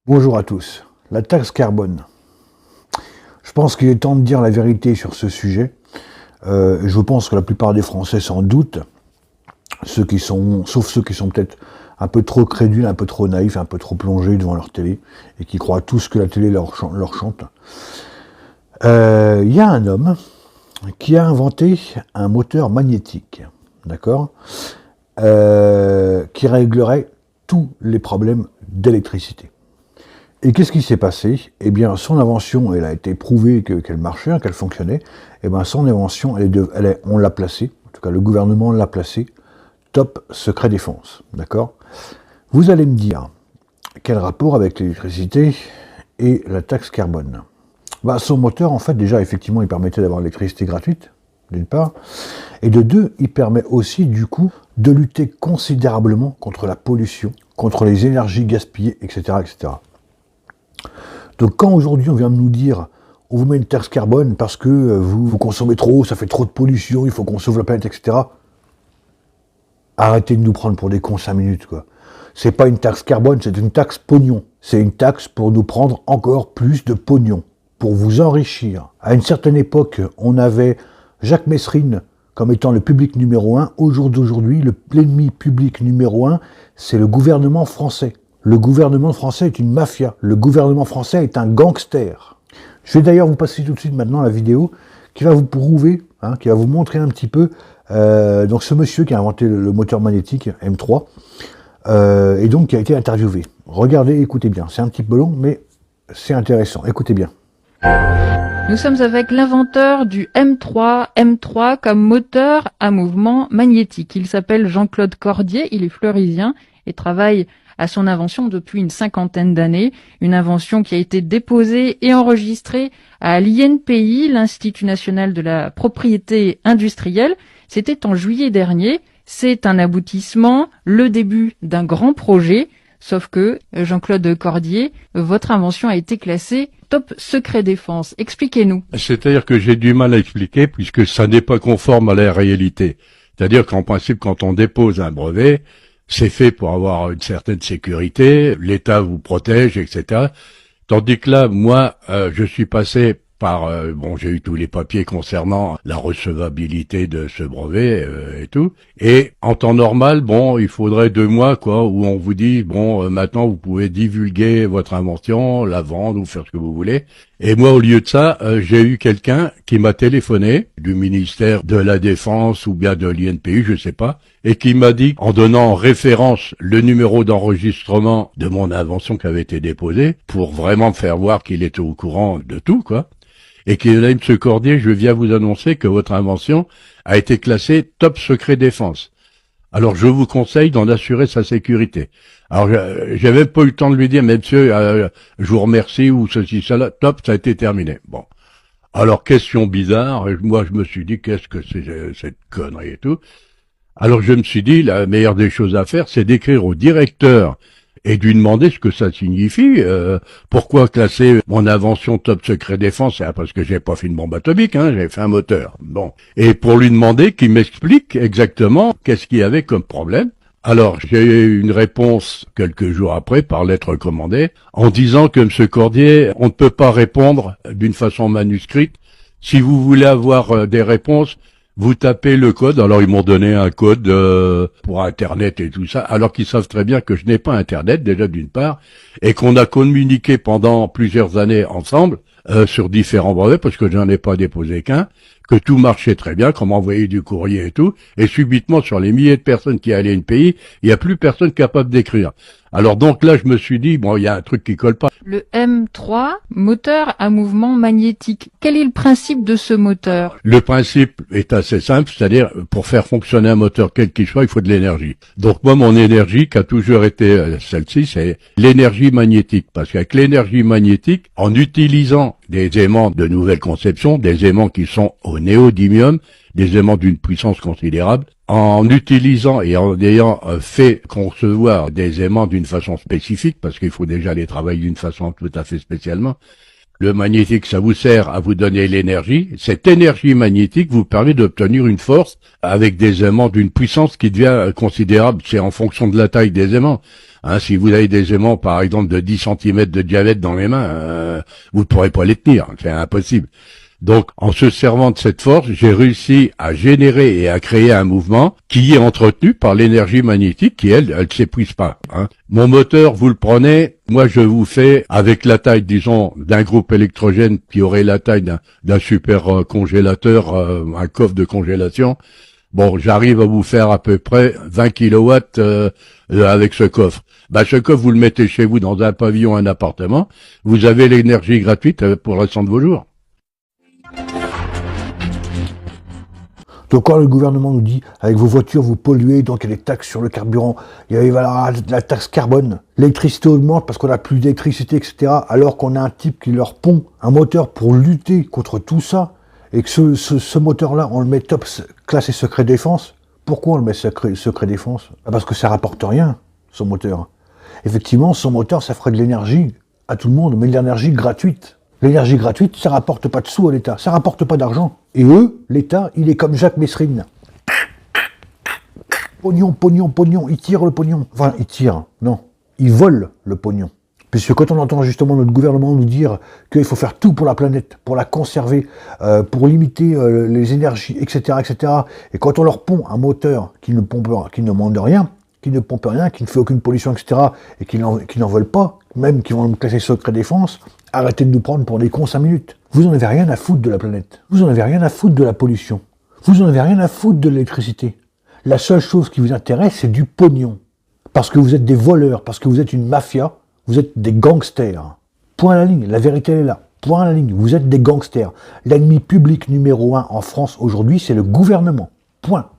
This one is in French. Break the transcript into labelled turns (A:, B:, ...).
A: Bonjour à tous. La taxe carbone. Je pense qu'il est temps de dire la vérité sur ce sujet. Je pense que la plupart des Français s'en doutent, sauf ceux qui sont peut-être un peu trop crédules, un peu trop naïfs, un peu trop plongés devant leur télé et qui croient tout ce que la télé leur chante. Il y a un homme qui a inventé un moteur magnétique, d'accord, qui réglerait tous les problèmes d'électricité. Et qu'est-ce qui s'est passé? Eh bien, son invention, elle a été prouvée qu'elle marchait, qu'elle fonctionnait. Eh bien, son invention, on l'a placée, en tout cas le gouvernement l'a placée, top secret défense, d'accord? Vous allez me dire, quel rapport avec l'électricité et la taxe carbone? Bah, son moteur, en fait, déjà, effectivement, il permettait d'avoir l'électricité gratuite, d'une part, et de deux, il permet aussi, du coup, de lutter considérablement contre la pollution, contre les énergies gaspillées, etc., etc. Donc quand aujourd'hui on vient de nous dire on vous met une taxe carbone parce que vous consommez trop, ça fait trop de pollution, il faut qu'on sauve la planète, etc. Arrêtez de nous prendre pour des cons 5 minutes, quoi. C'est pas une taxe carbone, c'est une taxe pognon. C'est une taxe pour nous prendre encore plus de pognon, pour vous enrichir. À une certaine époque, on avait Jacques Messrine comme étant le public numéro 1. Au jour d'aujourd'hui, l'ennemi public numéro 1, c'est le gouvernement français. Le gouvernement français est une mafia. Le gouvernement français est un gangster. Je vais d'ailleurs vous passer tout de suite maintenant la vidéo qui va vous prouver, qui va vous montrer un petit peu donc ce monsieur qui a inventé le moteur magnétique M3 et donc qui a été interviewé. Regardez, écoutez bien. C'est un petit peu long, mais c'est intéressant. Écoutez bien.
B: Nous sommes avec l'inventeur du M3 comme moteur à mouvement magnétique. Il s'appelle Jean-Claude Cordier, il est fleurisien et travaille à son invention depuis une 50aine d'années, une invention qui a été déposée et enregistrée à l'INPI, l'Institut national de la propriété industrielle. C'était en juillet dernier. C'est un aboutissement, le début d'un grand projet, sauf que, Jean-Claude Cordier, votre invention a été classée top secret défense. Expliquez-nous.
C: C'est-à-dire que j'ai du mal à expliquer puisque ça n'est pas conforme à la réalité. C'est-à-dire qu'en principe, quand on dépose un brevet, c'est fait pour avoir une certaine sécurité, l'État vous protège, etc. Tandis que là, moi, je suis passé par... j'ai eu tous les papiers concernant la recevabilité de ce brevet et tout. Et en temps normal, il faudrait 2 mois, quoi, où on vous dit, maintenant vous pouvez divulguer votre invention, la vendre ou faire ce que vous voulez. Et moi, au lieu de ça, j'ai eu quelqu'un qui m'a téléphoné du ministère de la Défense ou bien de l'INPI, je sais pas, et qui m'a dit, en donnant en référence le numéro d'enregistrement de mon invention qui avait été déposée, pour vraiment me faire voir qu'il était au courant de tout, quoi, et qu'il a dit, M. Cordier, je viens vous annoncer que votre invention a été classée top secret défense. Alors, je vous conseille d'en assurer sa sécurité. Alors, j'avais pas eu le temps de lui dire, mais monsieur, je vous remercie, ou ceci, cela, top, ça a été terminé. Bon. Alors, question bizarre, moi, je me suis dit, qu'est-ce que c'est cette connerie et tout. Alors, je me suis dit, la meilleure des choses à faire, c'est d'écrire au directeur et de lui demander ce que ça signifie. Pourquoi classer mon invention top secret défense? Parce que j'ai pas fait une bombe atomique, j'ai fait un moteur. Bon. Et pour lui demander qu'il m'explique exactement qu'est-ce qu'il y avait comme problème. Alors, j'ai eu une réponse quelques jours après, par lettre recommandée, en disant que M. Cordier, on ne peut pas répondre d'une façon manuscrite. Si vous voulez avoir des réponses, vous tapez le code. Alors, ils m'ont donné un code pour Internet et tout ça, alors qu'ils savent très bien que je n'ai pas Internet, déjà d'une part, et qu'on a communiqué pendant plusieurs années ensemble sur différents brevets, parce que je n'en ai pas déposé qu'un, que tout marchait très bien, qu'on m'envoyait du courrier et tout, et subitement, sur les milliers de personnes qui allaient à une pays, il n'y a plus personne capable d'écrire. Alors donc là, je me suis dit, il y a un truc qui colle pas.
B: Le M3, moteur à mouvement magnétique. Quel est le principe de ce moteur?
C: Le principe est assez simple, c'est-à-dire, pour faire fonctionner un moteur quel qu'il soit, il faut de l'énergie. Donc moi, mon énergie, qui a toujours été celle-ci, c'est l'énergie magnétique. Parce qu'avec l'énergie magnétique, en utilisant des aimants de nouvelle conception, des aimants qui sont au néodymium, des aimants d'une puissance considérable, en utilisant et en ayant fait concevoir des aimants d'une façon spécifique, parce qu'il faut déjà les travailler d'une façon tout à fait spécialement, Le magnétique, ça vous sert à vous donner l'énergie. Cette énergie magnétique vous permet d'obtenir une force avec des aimants d'une puissance qui devient considérable. C'est en fonction de la taille des aimants. Hein, si vous avez des aimants, par exemple, de 10 cm de diamètre dans les mains, vous ne pourrez pas les tenir. C'est impossible. Donc, en se servant de cette force, j'ai réussi à générer et à créer un mouvement qui est entretenu par l'énergie magnétique qui, elle s'épuise pas. Hein. Mon moteur, vous le prenez, moi je vous fais, avec la taille, disons, d'un groupe électrogène qui aurait la taille d'un super congélateur, un coffre de congélation. Bon, j'arrive à vous faire à peu près 20 kilowatts avec ce coffre. Ce coffre, vous le mettez chez vous dans un pavillon, un appartement, vous avez l'énergie gratuite pour le restant de vos jours.
A: Donc quand le gouvernement nous dit, avec vos voitures, vous polluez, donc il y a des taxes sur le carburant, il y a la taxe carbone, l'électricité augmente parce qu'on n'a plus d'électricité, etc., alors qu'on a un type qui leur pond un moteur pour lutter contre tout ça, et que ce moteur-là, on le met top classé secret défense. Pourquoi on le met secret défense? Parce que ça rapporte rien, son moteur. Effectivement, son moteur, ça ferait de l'énergie à tout le monde, mais de l'énergie gratuite. L'énergie gratuite, ça rapporte pas de sous à l'État, ça rapporte pas d'argent. Et eux, l'État, il est comme Jacques Messrine. Pognon, pognon, pognon, il tire le pognon. Enfin, il tire, non, il vole le pognon. Puisque quand on entend justement notre gouvernement nous dire qu'il faut faire tout pour la planète, pour la conserver, pour limiter les énergies, etc., etc., et quand on leur pond un moteur qui ne demande rien, qui ne pompe rien, qui ne fait aucune pollution, etc., et qui n'en veulent pas, même qui vont me classer secret défense, arrêtez de nous prendre pour des cons 5 minutes. Vous en avez rien à foutre de la planète. Vous en avez rien à foutre de la pollution. Vous en avez rien à foutre de l'électricité. La seule chose qui vous intéresse, c'est du pognon. Parce que vous êtes des voleurs, parce que vous êtes une mafia, vous êtes des gangsters. Point à la ligne, la vérité elle est là. Point à la ligne, vous êtes des gangsters. L'ennemi public numéro 1 en France aujourd'hui, c'est le gouvernement. Point.